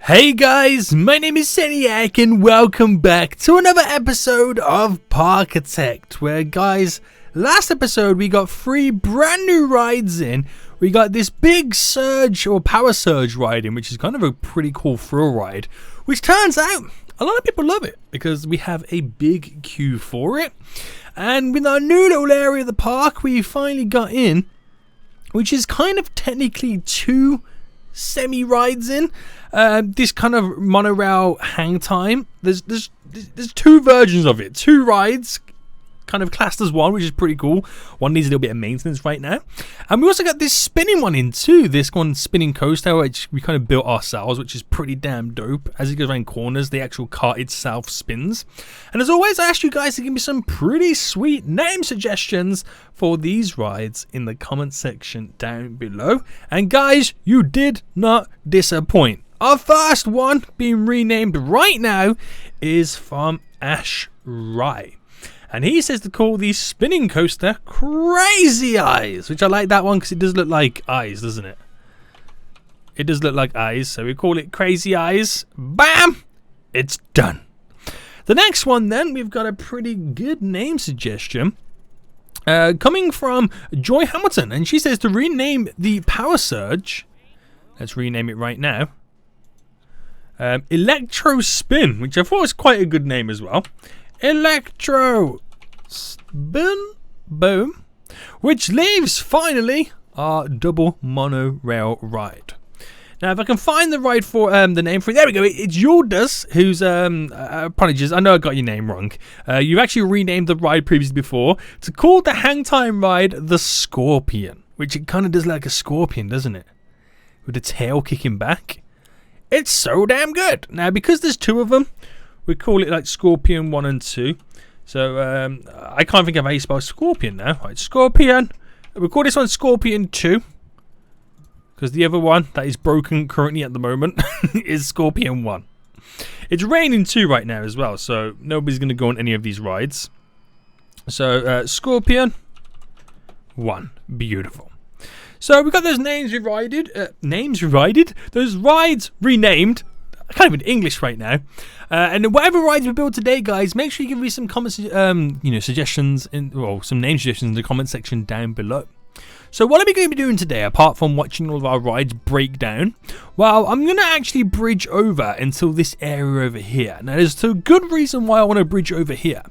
Hey guys, my name is Seniac and welcome back to another episode of Parkitect, where guys, last episode we got 3 brand new rides in. We got this big surge or power surge ride in, which is kind of a pretty cool thrill ride, which turns out a lot of people love it because we have a big queue for it. And with our new little area of the park we finally got in, which is kind of technically 2 semi-rides in. This kind of monorail hang time. There's 2 versions of it. 2 rides, kind of classed as one, which is pretty cool. One needs a little bit of maintenance right now. And we also got this spinning one in too. This one spinning coaster, which we kind of built ourselves, which is pretty damn dope. As it goes around corners, the actual cart itself spins. And as always, I asked you guys to give me some pretty sweet name suggestions for these rides in the comment section down below. And guys, you did not disappoint. Our first one being renamed right now is from Ash Rye. And he says to call the spinning coaster Crazy Eyes, which I like that one because it does look like eyes, doesn't it? It does look like eyes, so we call it Crazy Eyes. Bam! It's done. The next one then, we've got a pretty good name suggestion coming from Joy Hamilton, and she says to rename the Power Surge, let's rename it right now, Electro Spin, which I thought was quite a good name as well. Electro Spin, boom, which leaves finally our double monorail ride. Now, if I can find the ride for the name for it, there we go. It's Yildiz, who's apologies, I know I got your name wrong. You actually renamed the ride previously before to call the hang time ride the Scorpion, which it kind of does like a scorpion, doesn't it? With the tail kicking back. It's so damn good. Now, because there's 2 of them, we call it like Scorpion 1 and 2. So I can't think of how you spell Scorpion now. Right, Scorpion. We call this one Scorpion 2. Because the other one that is broken currently at the moment is Scorpion 1. It's raining too right now as well, so nobody's going to go on any of these rides. So Scorpion 1. Beautiful. So we got those names rerided, those rides renamed. I can't even English right now. And whatever rides we build today, guys, make sure you give me some comments, suggestions, some name suggestions in the comment section down below. So what are we going to be doing today, apart from watching all of our rides break down? Well, I'm going to actually bridge over until this area over here. Now, there's a good reason why I want to bridge over here.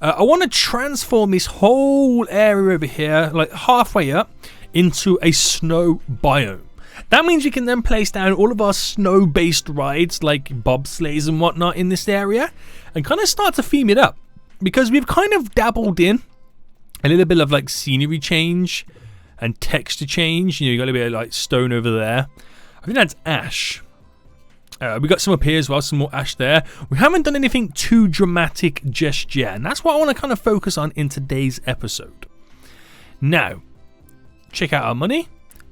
I want to transform this whole area over here, like halfway up, into a snow biome. That means we can then place down all of our snow-based rides like bobsleighs and whatnot in this area and kind of start to theme it up, because we've kind of dabbled in a little bit of like scenery change and texture change. You got a bit of like stone over there. I think that's ash. We got some up here as well, some more ash there. We haven't done anything too dramatic just yet, and that's what I want to kind of focus on in today's episode. Now, check out our money.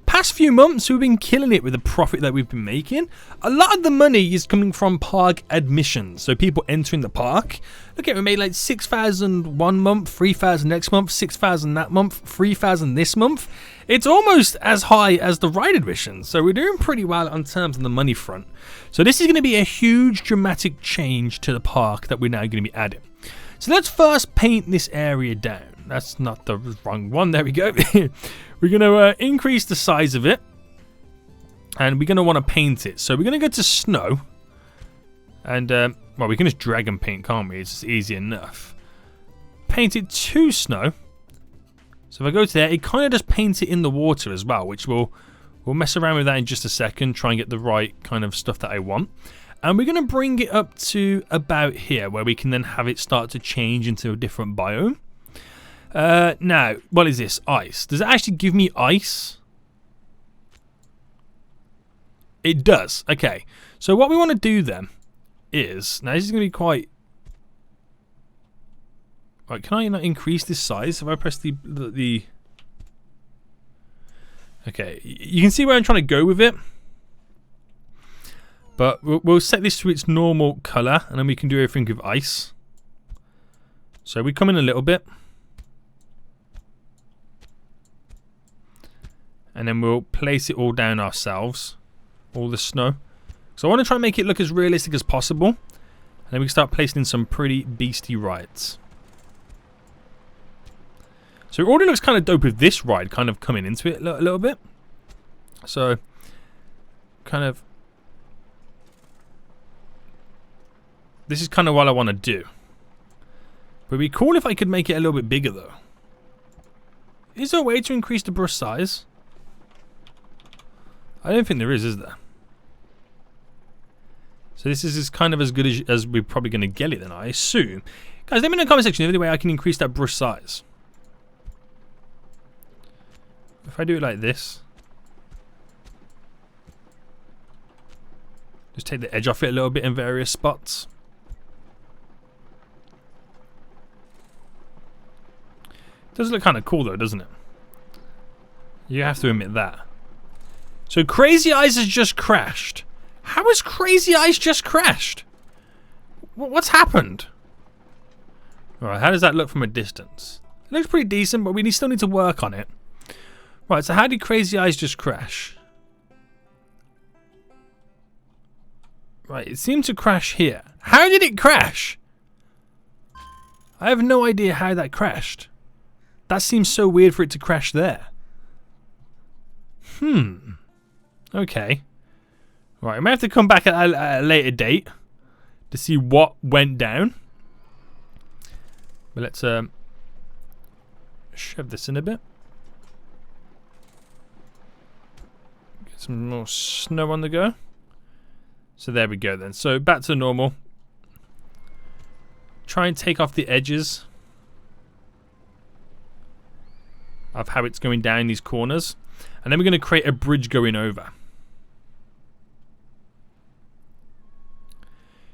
Past few months we've been killing it with the profit that we've been making. A lot of the money is coming from park admissions, so people entering the park. Look at it, we made like 6,000 one month, 3,000 next month, 6,000 that month, 3,000 this month. It's almost as high as the ride admissions, so we're doing pretty well on terms of the money front. So this is going to be a huge dramatic change to the park that we're now going to be adding. So let's first paint this area down. That's not the wrong one. There we go. We're going to increase the size of it. And we're going to want to paint it. So we're going to go to snow. And, well, we can just drag and paint, can't we? It's just easy enough. Paint it to snow. So if I go to there, it kind of just paints it in the water as well, which we'll mess around with that in just a second. Try and get the right kind of stuff that I want. And we're going to bring it up to about here, where we can then have it start to change into a different biome. Now, what is this? Ice. Does it actually give me ice? It does. Okay. So what we want to do then is, now this is going to be quite... Right, can I not increase this size if I press the... Okay, you can see where I'm trying to go with it. But we'll set this to its normal colour, and then we can do everything with ice. So we come in a little bit. And then we'll place it all down ourselves. All the snow. So I want to try and make it look as realistic as possible. And then we can start placing in some pretty beastie rides. So it already looks kind of dope with this ride kind of coming into it a little bit. So, kind of... This is kind of what I want to do. But it'd be cool if I could make it a little bit bigger though. Is there a way to increase the brush size? I don't think there is there? So this is kind of as good as we're probably going to get it then, I assume. Guys, let me know in the comment section if there's any way I can increase that brush size. If I do it like this. Just take the edge off it a little bit in various spots. Does look kind of cool though, doesn't it? You have to admit that. So Crazy Eyes has just crashed. How has Crazy Eyes just crashed? What's happened? Alright, how does that look from a distance? It looks pretty decent, but we still need to work on it. Right, so how did Crazy Eyes just crash? Right, it seemed to crash here. How did it crash? I have no idea how that crashed. That seems so weird for it to crash there. Okay. Right, I may have to come back at a later date to see what went down. But let's shove this in a bit. Get some more snow on the go. So there we go then. So back to normal. Try and take off the edges of how it's going down these corners. And then we're going to create a bridge going over.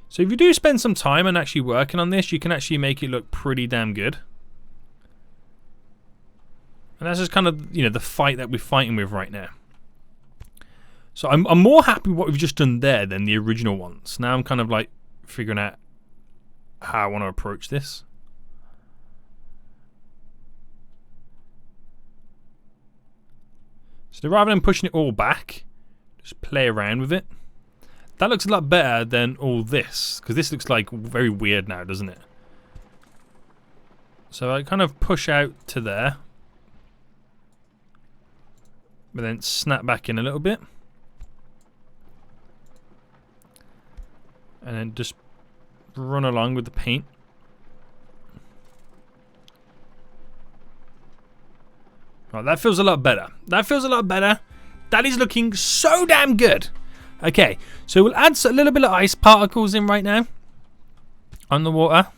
So if you do spend some time on actually working on this, you can actually make it look pretty damn good. And that's just kind of, you know, the fight that we're fighting with right now. So I'm more happy with what we've just done there than the original ones. Now I'm kind of like figuring out how I want to approach this. So rather than pushing it all back, just play around with it. That looks a lot better than all this, because this looks like very weird now, doesn't it? So I kind of push out to there, but then snap back in a little bit. And then just run along with the paint. Right, that feels a lot better. That feels a lot better. That is looking so damn good. Okay, so we'll add a little bit of ice particles in right now on the water.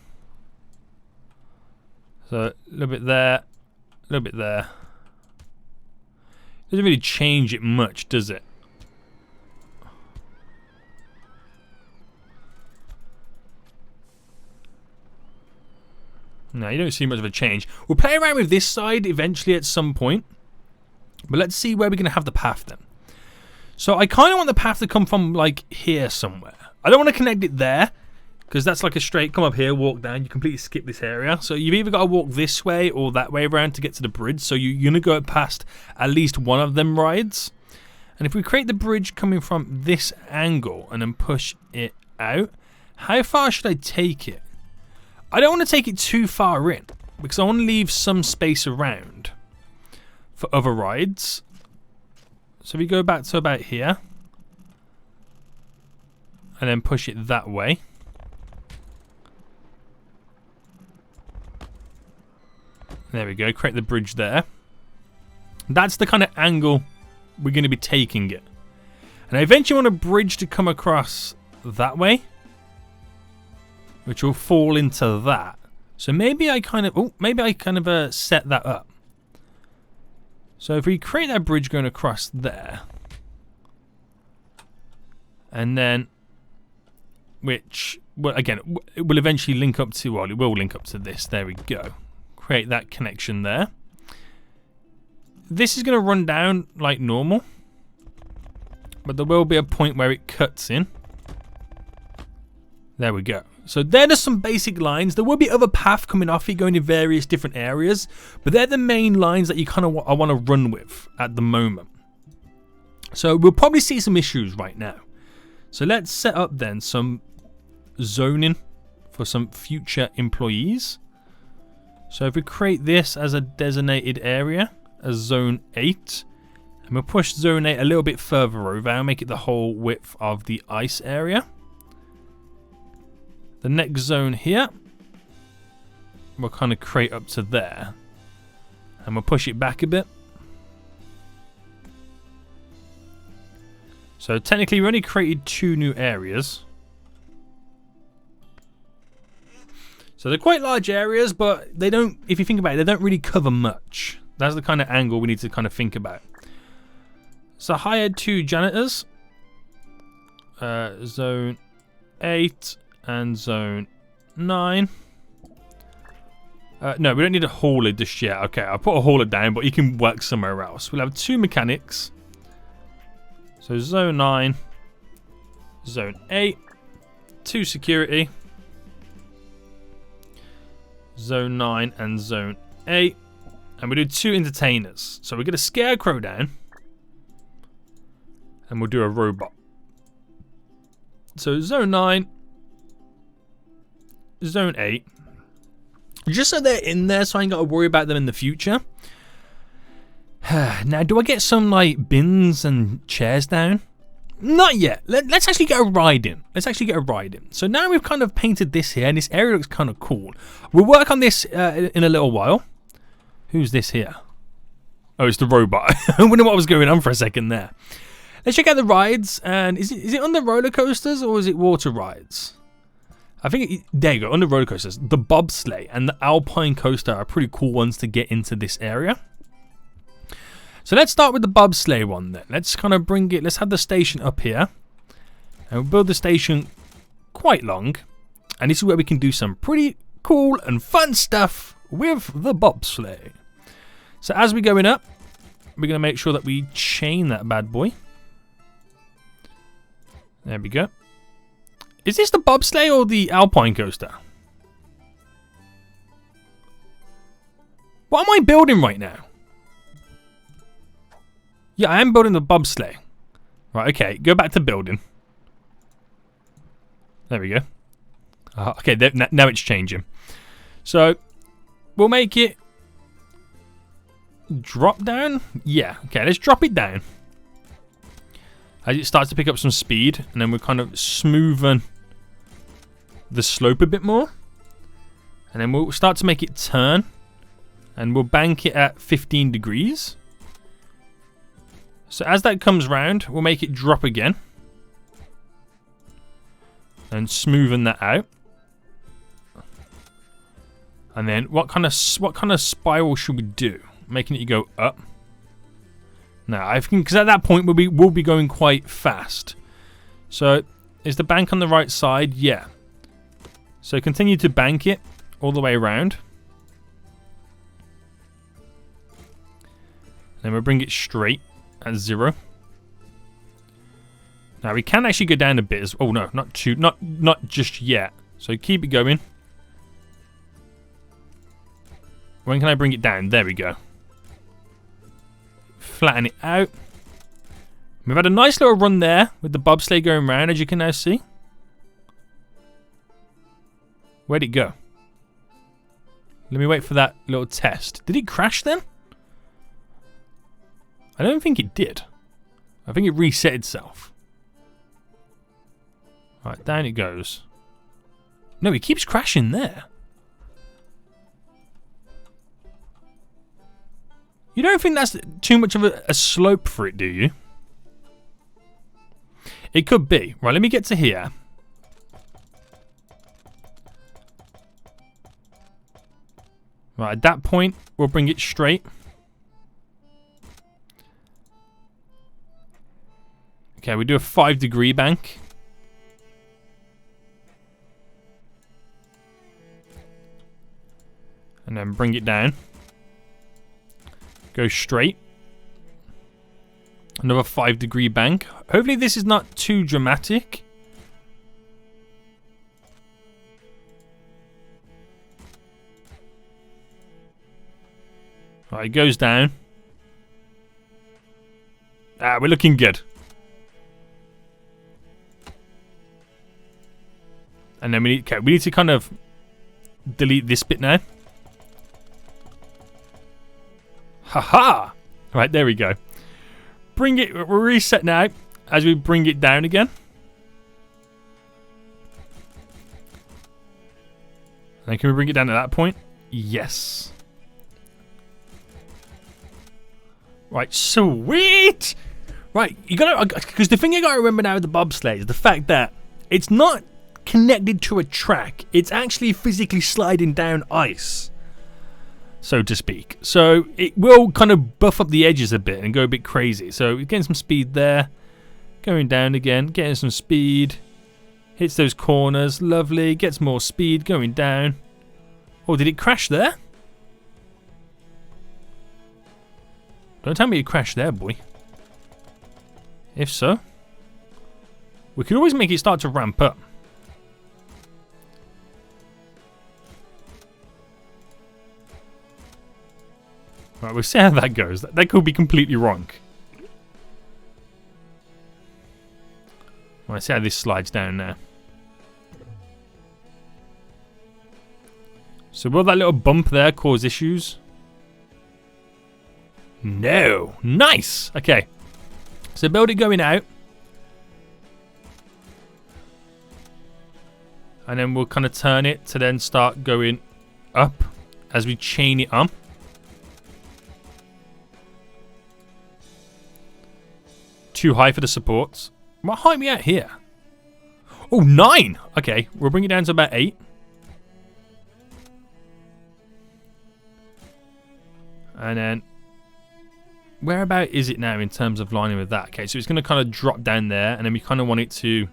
So a little bit there, a little bit there. Doesn't really change it much, does it? No, you don't see much of a change. We'll play around with this side eventually at some point. But let's see where we're going to have the path then. So I kind of want the path to come from like here somewhere. I don't want to connect it there, because that's like a straight come up here, walk down. You completely skip this area. So you've either got to walk this way or that way around to get to the bridge. So you're going to go past at least one of them rides. And if we create the bridge coming from this angle and then push it out, how far should I take it? I don't want to take it too far in, because I want to leave some space around for other rides. So we go back to about here and then push it that way. There we go, create the bridge there. That's the kind of angle we're going to be taking it. And I eventually want a bridge to come across that way, which will fall into that. So maybe I kind of, set that up. So if we create that bridge going across there, and then, which, well, again, it will eventually link up to, well, it will link up to this. There we go. Create that connection there. This is going to run down like normal, but there will be a point where it cuts in. There we go. So there are some basic lines. There will be other paths coming off it going in various different areas, but they're the main lines that you kind of I want to run with at the moment. So we'll probably see some issues right now. So let's set up then some zoning for some future employees. So if we create this as a designated area, as zone 8, and we'll push zone 8 a little bit further over and make it the whole width of the ice area. The next zone here, we'll kind of create up to there. And we'll push it back a bit. So technically we only created 2 new areas. So they're quite large areas, but they don't, if you think about it, they don't really cover much. That's the kind of angle we need to kind of think about. So hired 2 janitors. Zone 8 and zone 9. No, we don't need a hauler just yet. Okay, I'll put a hauler down, but you can work somewhere else. We'll have 2 mechanics. So zone 9, zone 8, 2 security. Zone 9 and zone 8. And we'll do 2 entertainers. So we'll get a scarecrow down. And we'll do a robot. So zone 9. Zone 8. Just so they're in there so I ain't got to worry about them in the future. Now, do I get some like bins and chairs down? Not yet. Let's actually get a ride in. So now we've kind of painted this here, and this area looks kind of cool. We'll work on this in a little while. Who's this here? Oh, it's the robot. I wonder what was going on for a second there. Let's check out the rides. And is it on the roller coasters or is it water rides? I think there you go, on the roller coasters. The bobsleigh and the alpine coaster are pretty cool ones to get into this area. So let's start with the bobsleigh one then. Let's kind of bring it, let's have the station up here. And we'll build the station quite long. And this is where we can do some pretty cool and fun stuff with the bobsleigh. So as we're going up, we're going to make sure that we chain that bad boy. There we go. Is this the bobsleigh or the alpine coaster? What am I building right now? Yeah, I am building the bobsleigh. Right, okay, go back to building. There we go. Okay, now it's changing. So, we'll make it drop down. Yeah, okay, let's drop it down. As it starts to pick up some speed, and then we're kind of smoothing the slope a bit more. And then we'll start to make it turn. And we'll bank it at 15 degrees. So as that comes round, we'll make it drop again. And smoothen that out. And then what kind of spiral should we do? Making it go up. Now, I think because at that point we'll be going quite fast. So is the bank on the right side? Yeah. So continue to bank it all the way around. Then we'll bring it straight at 0. Now we can actually go down a bit. Oh no, not just yet. So keep it going. When can I bring it down? There we go. Flatten it out. We've had a nice little run there with the bobsleigh going round, as you can now see. Where'd it go? Let me wait for that little test. Did it crash then? I don't think it did. I think it reset itself. Right, down it goes. No, it keeps crashing there. You don't think that's too much of a slope for it, do you? It could be. Right, let me get to here. Right, at that point, we'll bring it straight. Okay, we do a 5-degree bank. And then bring it down. Go straight. Another 5-degree bank. Hopefully this is not too dramatic. Alright, it goes down. Ah, we're looking good. And then we need to kind of delete this bit now. Haha! Right, there we go. Bring it, we'll reset now as we bring it down again. And then can we bring it down at that point? Yes. Right, sweet! Right, you gotta, because the thing you gotta remember now with the bobsleigh is the fact that it's not connected to a track, it's actually physically sliding down ice, so to speak. So it will kind of buff up the edges a bit and go a bit crazy. So we're getting some speed there, going down again, getting some speed, hits those corners, lovely, gets more speed, going down. Oh, did it crash there? Don't tell me it crashed there, boy. If so, we could always make it start to ramp up. Right, we'll see how that goes. That could be completely wrong. Right, see how this slides down now. So will that little bump there cause issues? No. Nice. Okay. So build it going out. And then we'll kind of turn it to then start going up as we chain it on. Too high for the supports. What height are we at here? Oh, 9. Okay, we'll bring it down to about 8. And then whereabout is it now in terms of lining with that? Okay, so it's going to kind of drop down there, and then we kind of want it to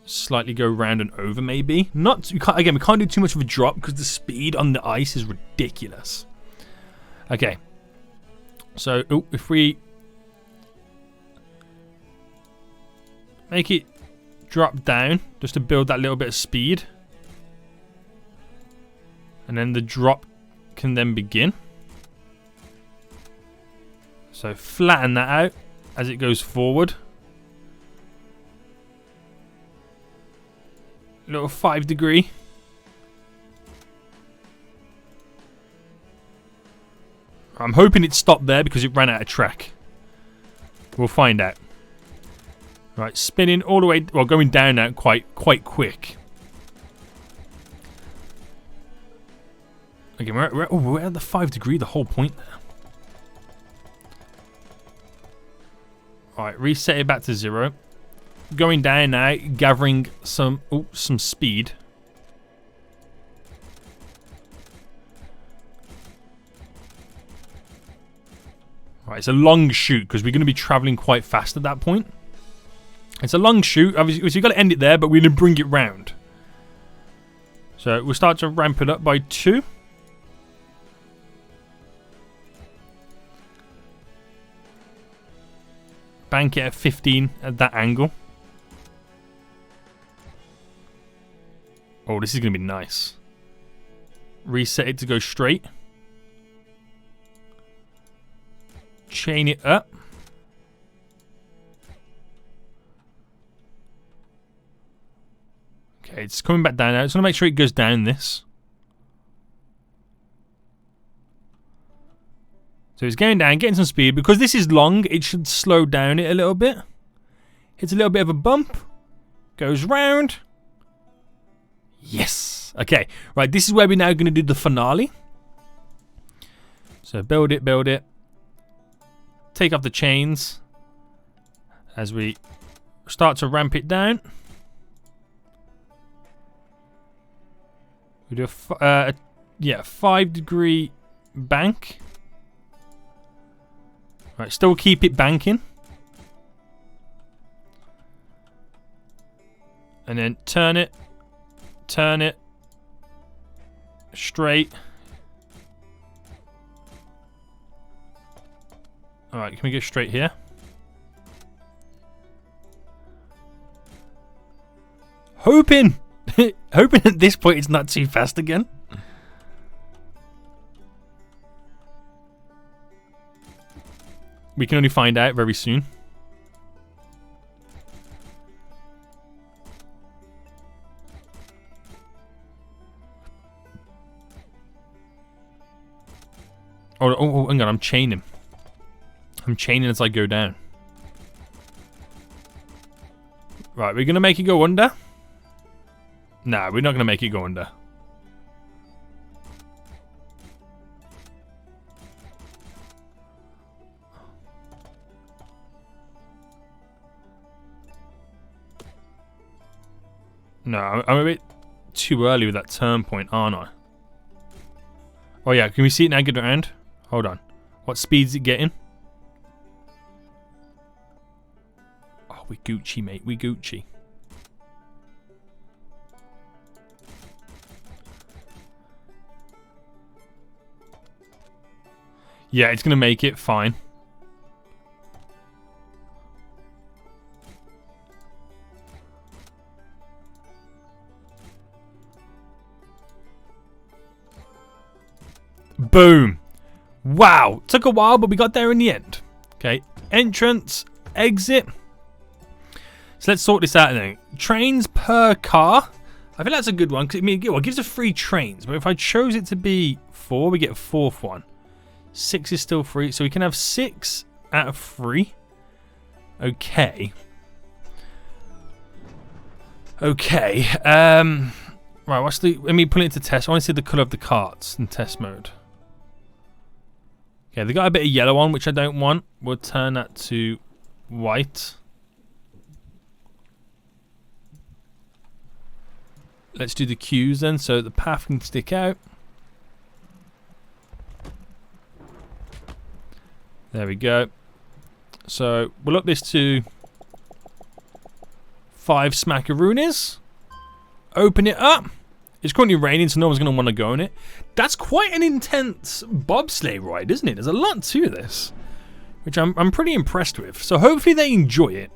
slightly go round and over, maybe. Not again, we can't do too much of a drop because the speed on the ice is ridiculous. Okay, so if we make it drop down just to build that little bit of speed, and then the drop can then begin. So flatten that out as it goes forward. Little 5 degree. I'm hoping it stopped there because it ran out of track. We'll find out. Right, spinning all the way, well, going down now quite quick. Okay, we're at the 5 degree, the whole point there. Alright, reset it back to 0. Going down now, gathering some speed. Right, it's a long shoot because we're going to be traveling quite fast at that point. It's a long shoot, obviously, so you've got to end it there, but we're going to bring it round. So we'll start to ramp it up by 2. Bank it at 15 at that angle. Oh, this is going to be nice. Reset it to go straight. Chain it up. Okay, it's coming back down now. I just want to make sure it goes down this. So it's going down, getting some speed. Because this is long, it should slow down it a little bit. Hits a little bit of a bump. Goes round. Yes. Okay, right, this is where we're now going to do the finale. So build it, build it. Take off the chains as we start to ramp it down. We do a 5 degree bank. Right, still keep it banking. And then turn it, straight. Alright, can we get straight here? Hoping at this point it's not too fast again. We can only find out very soon. Oh, hang on, I'm chaining. I'm chaining as I go down. Right, we're going to make it go under? Nah, we're not going to make it go under. No, I'm a bit too early with that turn point, aren't I? Oh yeah, can we see it now get around? Hold on. What speed's it getting? Oh, we Gucci, mate. We Gucci. Yeah, it's going to make it fine. Boom. Wow. Took a while, but we got there in the end. Okay. Entrance. Exit. So let's sort this out then. Trains per car. I think that's a good one. Cause it gives us 3 trains. But if I chose it to be 4, we get a 4th one. 6 is still free. So we can have 6 out of 3. Okay. Okay. Right, what's the... Let me put it into test. I want to see the colour of the carts in test mode. Okay, they got a bit of yellow on, which I don't want. We'll turn that to white. Let's do the queues then, so the path can stick out. There we go. So we'll up this to 5 smackaroonies. Open it up. It's currently raining, so no one's going to want to go in it. That's quite an intense bobsleigh ride, isn't it? There's a lot to this, which I'm pretty impressed with. So hopefully they enjoy it.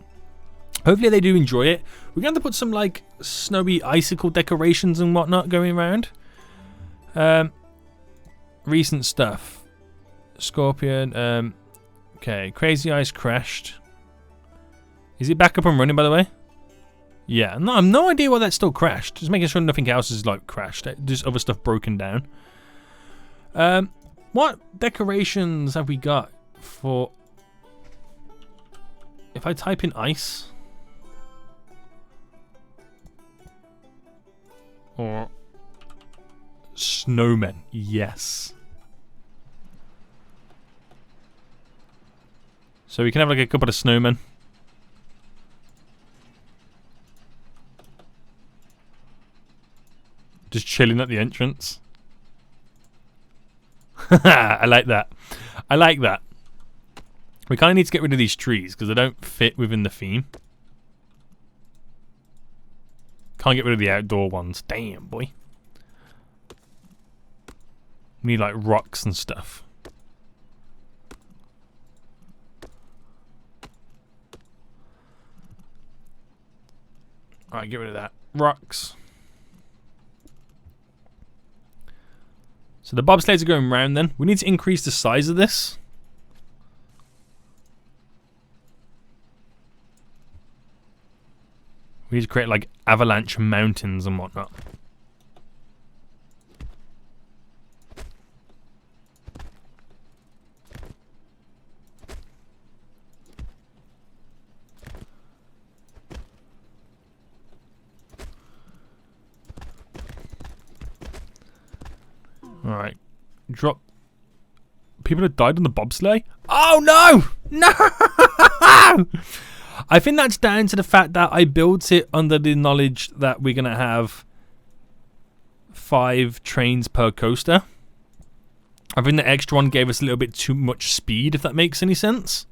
Hopefully they do enjoy it. We're going to put some like snowy icicle decorations and whatnot going around. Recent stuff. Scorpion. Okay, Crazy Ice crashed. Is it back up and running, by the way? Yeah, no, I have no idea why that still crashed. Just making sure nothing else is like crashed. Just other stuff broken down. What decorations have we got for... If I type in ice... Or... Snowmen, yes. So we can have like a couple of snowmen. Just chilling at the entrance. I like that. I like that. We kind of need to get rid of these trees because they don't fit within the theme. Can't get rid of the outdoor ones. Damn, boy. We need like rocks and stuff. Alright, get rid of that. Rocks. So the bobsleighs are going round then. We need to increase the size of this. We need to create like avalanche mountains and whatnot. Alright. Drop. People have died on the bobsleigh? Oh no! No! I think that's down to the fact that I built it under the knowledge that we're going to have 5 trains per coaster. I think the extra one gave us a little bit too much speed, if that makes any sense.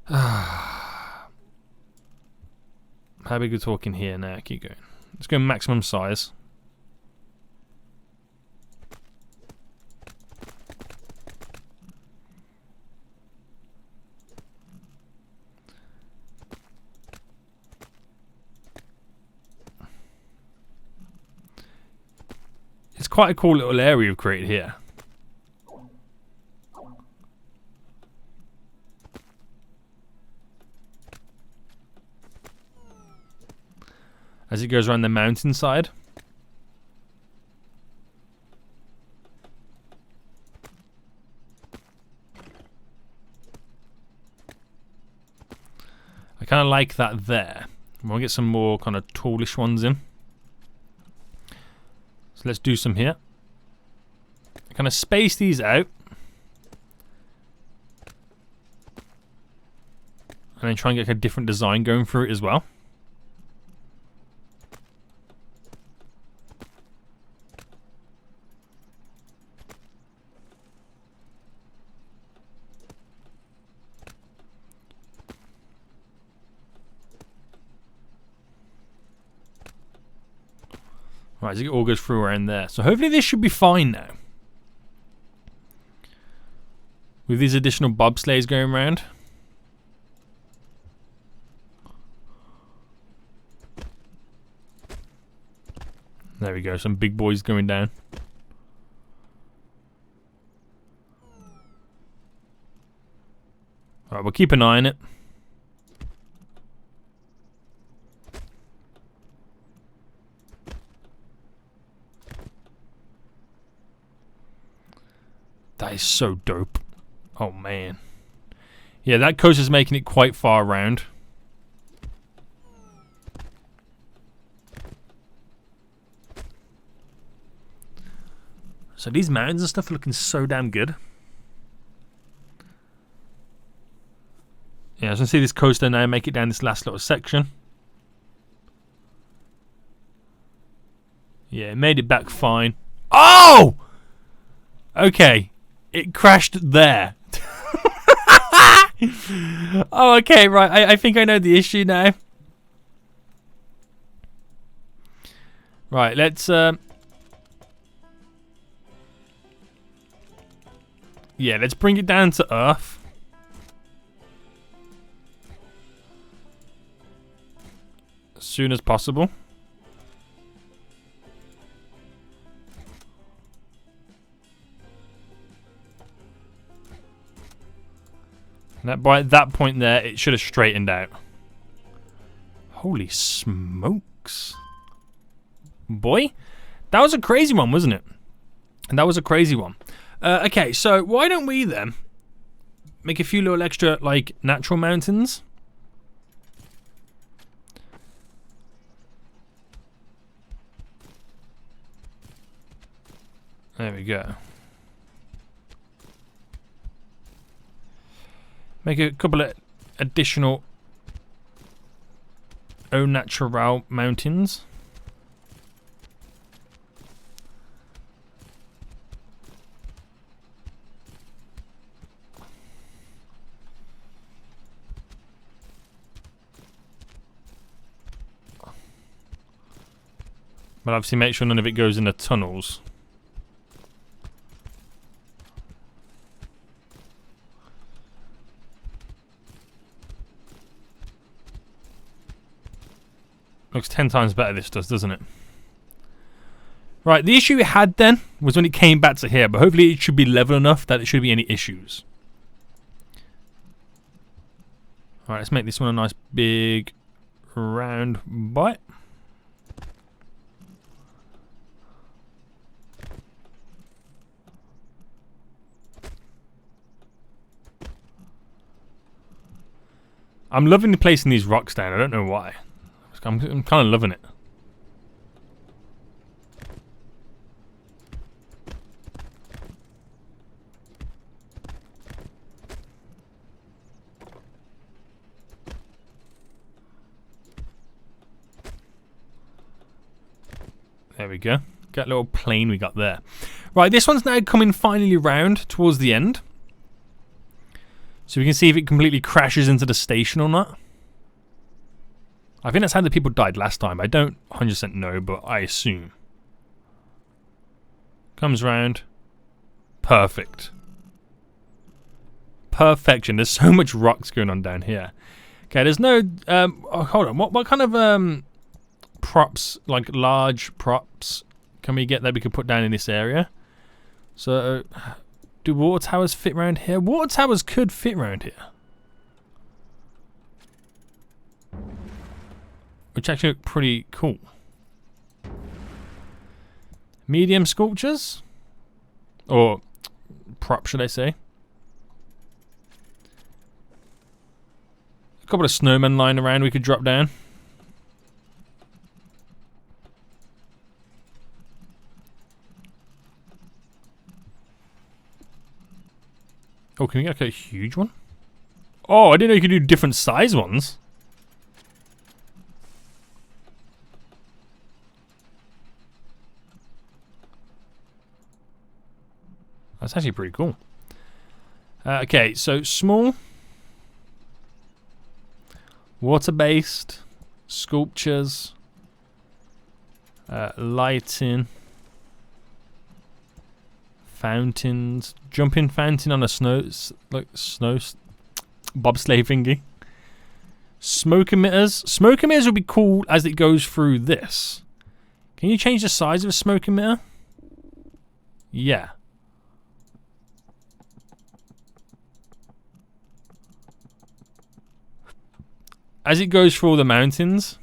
How big are we talking here now? Keep going. Let's go maximum size. It's quite a cool little area we've created here. As it goes around the mountainside. kind of like that there. We'll get some more kind of tallish ones in. So let's do some here. Kind of space these out. And then try and get a different design going through it as well. Right, so it all goes through around there. So hopefully this should be fine now. With these additional bobsleighs going around. There we go, some big boys going down. Alright, we'll keep an eye on it. That is so dope. Oh man. Yeah, that coast is making it quite far around. So these mountains and stuff are looking so damn good. Yeah, as you can see this coaster now make it down this last little section. Yeah, it made it back fine. Oh! Okay. It crashed there. Oh, okay, right. I think I know the issue now. Right, let's... Yeah, let's bring it down to Earth. As soon as possible. And by that point there, it should have straightened out. Holy smokes. Boy, that was a crazy one, wasn't it? And that was a crazy one. Okay, so why don't we then make a few little extra, like, natural mountains? There we go. Make a couple of additional au naturel mountains. But obviously make sure none of it goes in the tunnels. Looks 10 times better this does, doesn't it? Right, the issue it had then was when it came back to here, but hopefully it should be level enough that there shouldn't be any issues. Alright, let's make this one a nice big round bite. I'm loving placing these rocks down, I don't know why. I'm kind of loving it. There we go. Got a little plane we got there. Right, this one's now coming finally round towards the end. So we can see if it completely crashes into the station or not. I think that's how the people died last time. I don't 100% know, but I assume. Comes round. Perfect. Perfection. There's so much rocks going on down here. Okay, there's no... oh, hold on. What kind of props, like large props, can we get that we could put down in this area? So, do water towers fit around here? Water towers could fit around here. Which actually look pretty cool. Medium sculptures? Or prop, should I say? couple of snowmen lying around we could drop down. Oh, can we get like a huge one? Oh, I didn't know you could do different size ones. That's actually pretty cool. Okay, so small, water-based, sculptures, lighting, fountains, jumping fountain on a snow bobsleigh thingy. Smoke emitters. Smoke emitters will be cool as it goes through this. Can you change the size of a smoke emitter? Yeah. As it goes through all the mountains,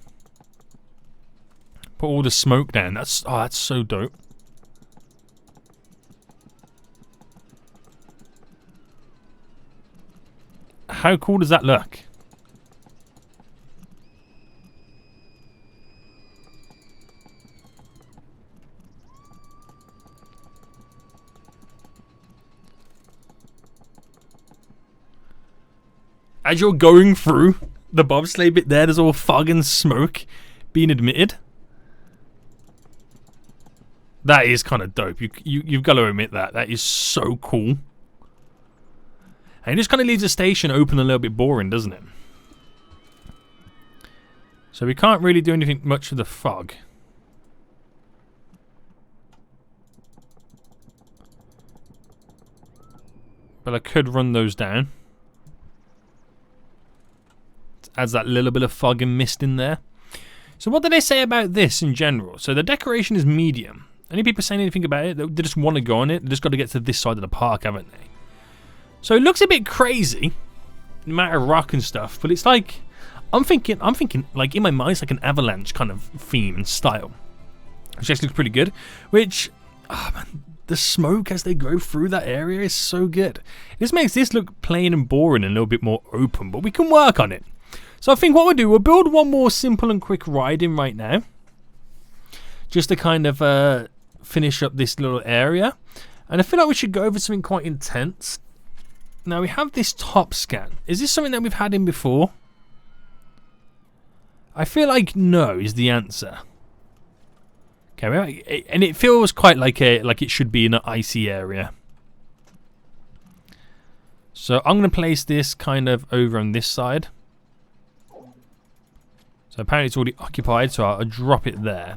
put all the smoke down. That's so dope. How cool does that look? As you're going through the bobsleigh bit there's all fog and smoke being emitted. That is kind of dope. You've got to admit that. That is so cool. And it just kind of leaves the station open a little bit boring, doesn't it? So we can't really do anything much with the fog. But I could run those down. Adds that little bit of fog and mist in there. So what do they say about this in general? So the decoration is medium. Any people saying anything about it? They just want to go on it. They just got to get to this side of the park, haven't they? So it looks a bit crazy, no matter rock and stuff. But it's like, I'm thinking, like in my mind, it's like an avalanche kind of theme and style, which actually looks pretty good. Which, oh man, the smoke as they go through that area is so good. This makes this look plain and boring and a little bit more open, but we can work on it. So I think what we'll do, we'll build one more simple and quick ride in right now. Just to kind of finish up this little area. And I feel like we should go over something quite intense. Now we have this top scan. Is this something that we've had in before? I feel like no is the answer. Okay, and it feels quite like it should be in an icy area. So I'm going to place this kind of over on this side. So apparently it's already occupied, so I'll drop it there.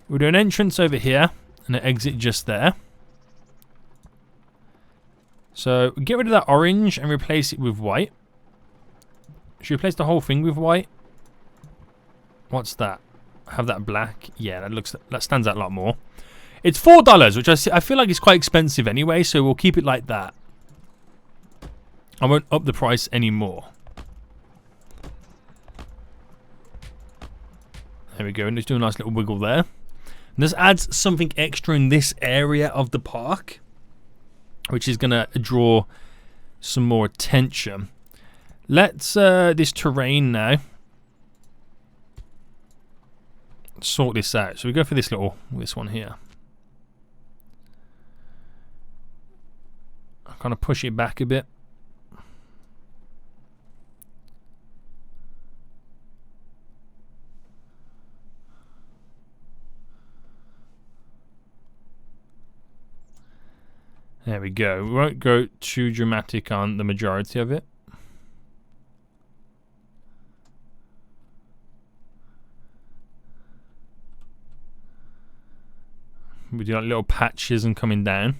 We'll do an entrance over here and an exit just there. So get rid of that orange and replace it with white. Should we replace the whole thing with white? What's that? Have that black? Yeah, that stands out a lot more. It's $4, which I feel like is quite expensive anyway, so we'll keep it like that. I won't up the price anymore. There we go, and just do a nice little wiggle there. And this adds something extra in this area of the park, which is going to draw some more attention. Let's, this terrain now, sort this out. So we go for this one here. I'll kind of push it back a bit. There we go. We won't go too dramatic on the majority of it. We do like little patches and coming down.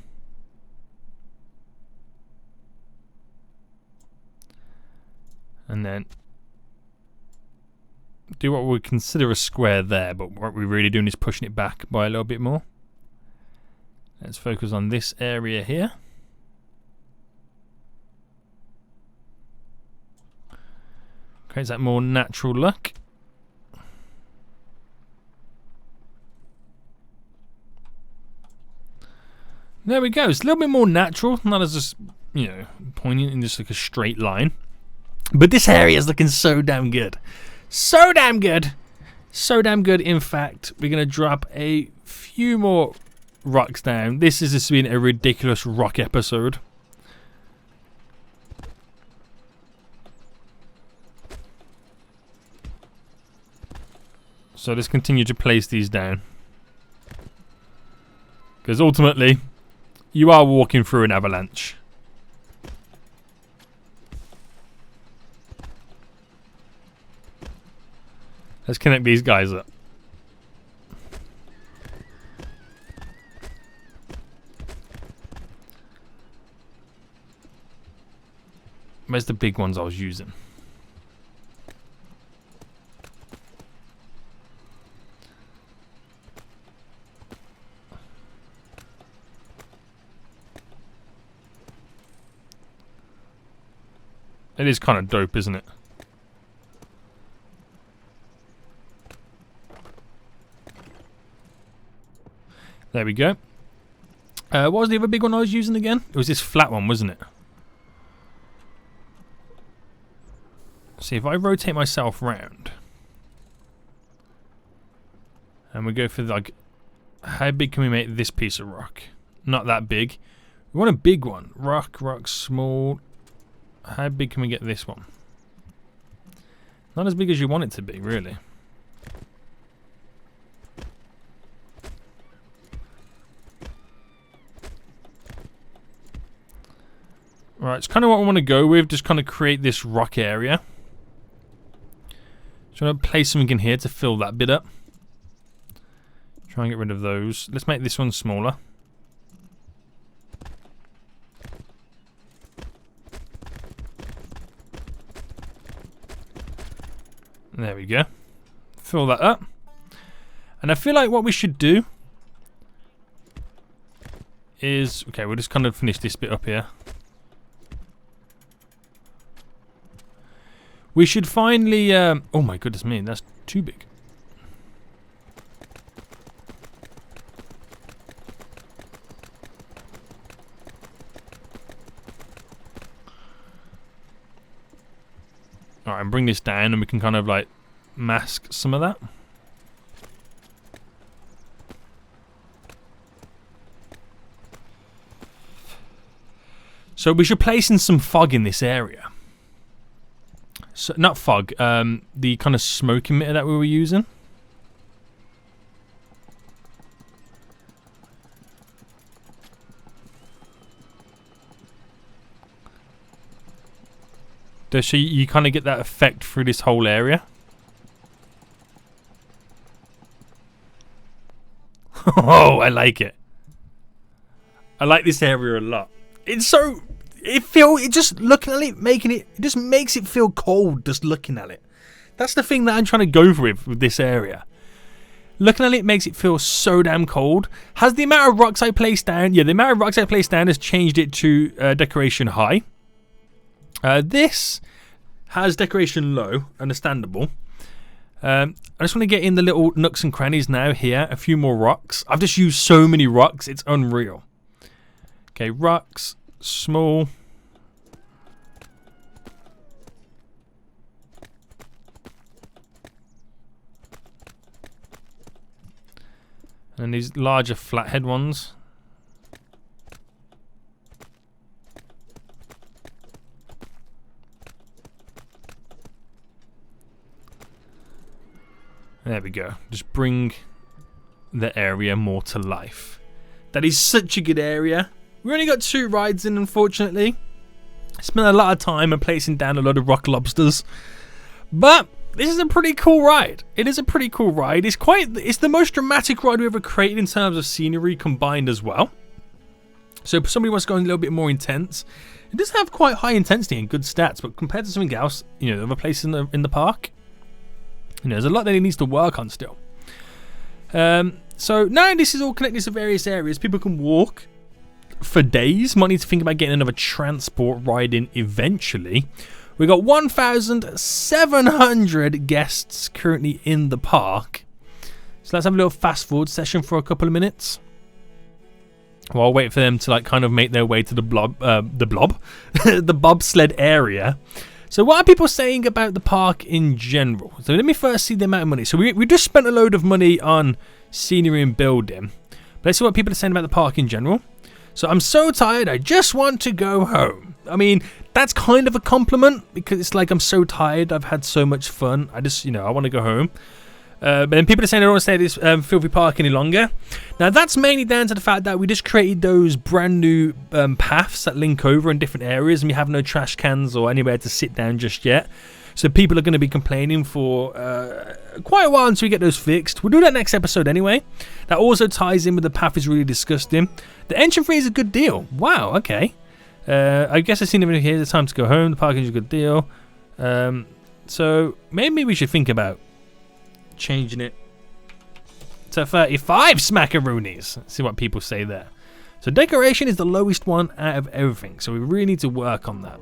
And then do what we consider a square there, but what we're really doing is pushing it back by a little bit more. Let's focus on this area here. Creates that more natural look. There we go. It's a little bit more natural, not as just, you know, pointing in just like a straight line. But this area is looking so damn good. So damn good. So damn good. In fact, we're going to drop a few more rocks down. This has just been a ridiculous rock episode. So let's continue to place these down. Because ultimately, you are walking through an avalanche. Let's connect these guys up. Where's the big ones I was using? It is kind of dope, isn't it? There we go. What was the other big one I was using again? It was this flat one, wasn't it? See, if I rotate myself round and we go for like, how big can we make this piece of rock? Not that big. We want a big one. Rock, small. How big can we get this one? Not as big as you want it to be, really. Right, it's kind of what I want to go with. Just kind of create this rock area. So I'm going to place something in here to fill that bit up. Try and get rid of those. Let's make this one smaller. There we go. Fill that up. And I feel like what we should do is... Okay, we'll just kind of finish this bit up here. We should finally... oh my goodness me, that's too big. Alright, and bring this down and we can kind of like mask some of that. So we should place in some fog in this area. So, not fog, the kind of smoke emitter that we were using. So you kind of get that effect through this whole area. Oh, I like it. I like this area a lot. It's so... It just looking at it, it just makes it feel cold just looking at it. That's the thing that I'm trying to go with this area. Looking at it makes it feel so damn cold. Has the amount of rocks I placed down... Yeah, the amount of rocks I placed down has changed it to decoration high. This has decoration low, understandable. I just want to get in the little nooks and crannies now here. A few more rocks. I've just used so many rocks, it's unreal. Okay, rocks, small. And these larger flathead ones. There we go. Just bring the area more to life. That is such a good area. We only got 2 rides in, unfortunately. Spent a lot of time and placing down a lot of rock lobsters. But this is a pretty cool ride. It is a pretty cool ride. It's the most dramatic ride we ever created in terms of scenery combined as well. So if somebody wants to go a little bit more intense, it does have quite high intensity and good stats, but compared to something else, you know, other places in the park, you know, there's a lot that it needs to work on still. So now this is all connected to various areas. People can walk for days. Might need to think about getting another transport ride in eventually. We got 1,700 guests currently in the park. So let's have a little fast forward session for a couple of minutes. While I'll wait for them to like kind of make their way to the the bobsled area. So what are people saying about the park in general? So let me first see the amount of money. So we just spent a load of money on scenery and building. But let's see what people are saying about the park in general. So I'm so tired, I just want to go home. I mean, that's kind of a compliment because it's like I'm so tired, I've had so much fun. I just, I want to go home. But then people are saying they don't want to stay at this filthy park any longer. Now that's mainly down to the fact that we just created those brand new paths that link over in different areas, and we have no trash cans or anywhere to sit down just yet. So people are going to be complaining for quite a while until we get those fixed. We'll do that next episode anyway. That also ties in with the path is really disgusting. The entrance fee is a good deal. Wow, okay. I guess I've seen everything here. It's time to go home. The parking is a good deal. So maybe we should think about changing it to 35 smackaroonies. Let's see what people say there. So decoration is the lowest one out of everything. So we really need to work on that.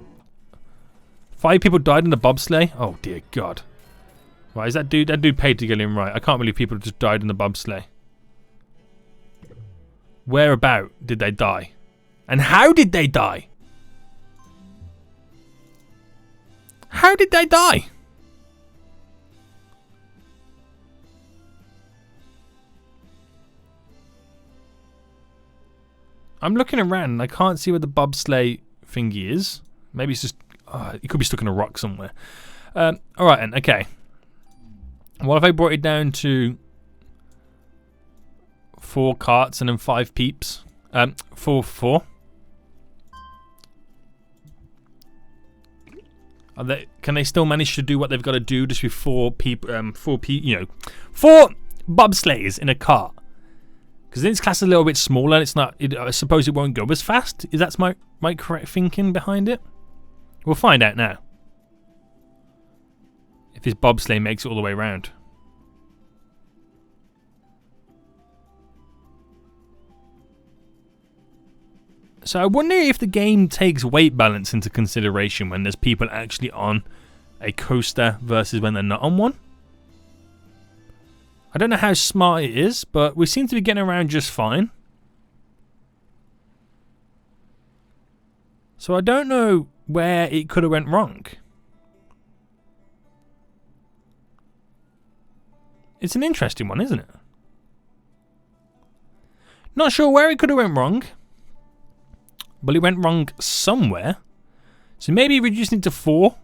5 people died in the bobsleigh. Oh dear God. Right, is that dude paid to get in? Right, I can't believe people just died in the bobsleigh. Whereabout did they die? And how did they die? How did they die? I'm looking around and I can't see where the bobsleigh thingy is. Maybe it's just... it could be stuck in a rock somewhere. Alright then, okay. What if I brought it down to 4 carts and then 5 peeps? 4. Can they still manage to do what they've got to do just with 4 people? 4 bobsleighs in a cart. Because then it's classed a little bit smaller. And it's not. I suppose it won't go as fast. Is that my correct thinking behind it? We'll find out now. If this bobsleigh makes it all the way around. So I wonder if the game takes weight balance into consideration when there's people actually on a coaster versus when they're not on one. I don't know how smart it is, but we seem to be getting around just fine. So I don't know where it could have went wrong. It's an interesting one, isn't it? Not sure where it could have went wrong. But it went wrong somewhere. So maybe reducing it to 4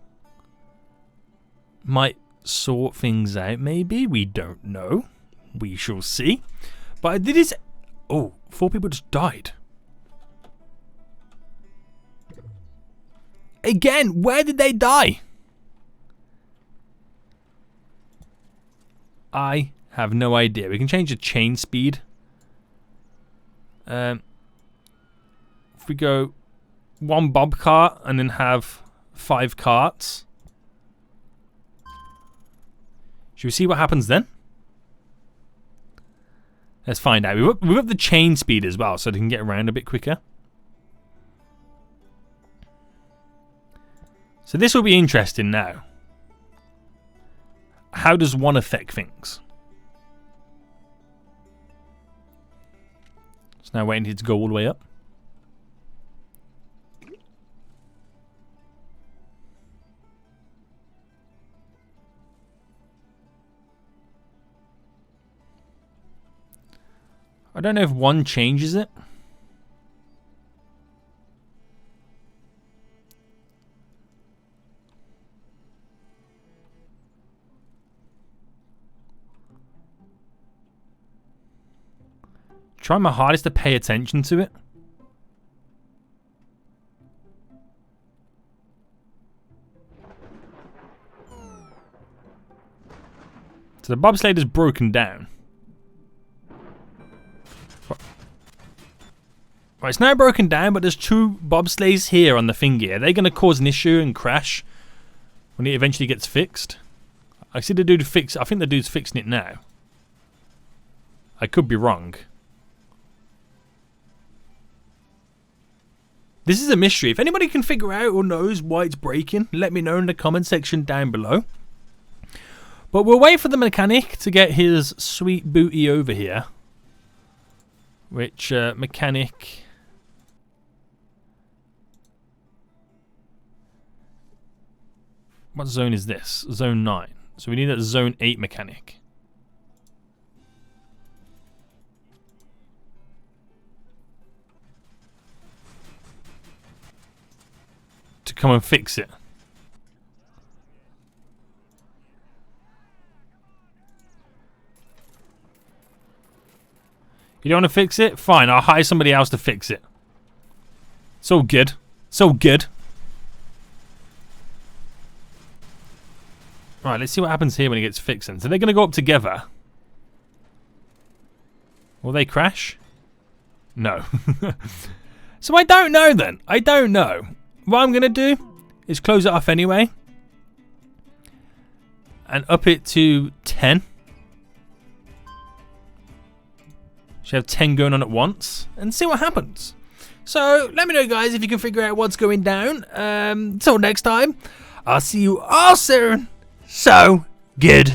might sort things out, maybe. We don't know. We shall see. But I did this... Oh, 4 people just died. Again, where did they die? I have no idea. We can change the chain speed. If we go 1 bob cart and then have 5 carts. Should we see what happens then? Let's find out. We've up the chain speed as well, so they can get around a bit quicker. So this will be interesting now. How does 1 affect things? So now waiting to go all the way up. I don't know if 1 changes it. Try my hardest to pay attention to it. So the bobsleigh is broken down. Right, it's now broken down, but there's 2 bobsleighs here on the thingy. Are they going to cause an issue and crash when it eventually gets fixed? I see the dude fix. I think the dude's fixing it now. I could be wrong. This is a mystery. If anybody can figure out or knows why it's breaking, let me know in the comment section down below. But we'll wait for the mechanic to get his sweet booty over here. Which mechanic... What zone is this? Zone 9. So we need a zone 8 mechanic. To come and fix it. You don't want to fix it? Fine, I'll hire somebody else to fix it. So good. So good. Right, let's see what happens here when it gets fixed. So they're going to go up together. Will they crash? No. So I don't know then. I don't know. What I'm going to do is close it off anyway. And up it to 10. Should have 10 going on at once. And see what happens. So let me know, guys, if you can figure out what's going down. Until next time, I'll see you all soon. So good.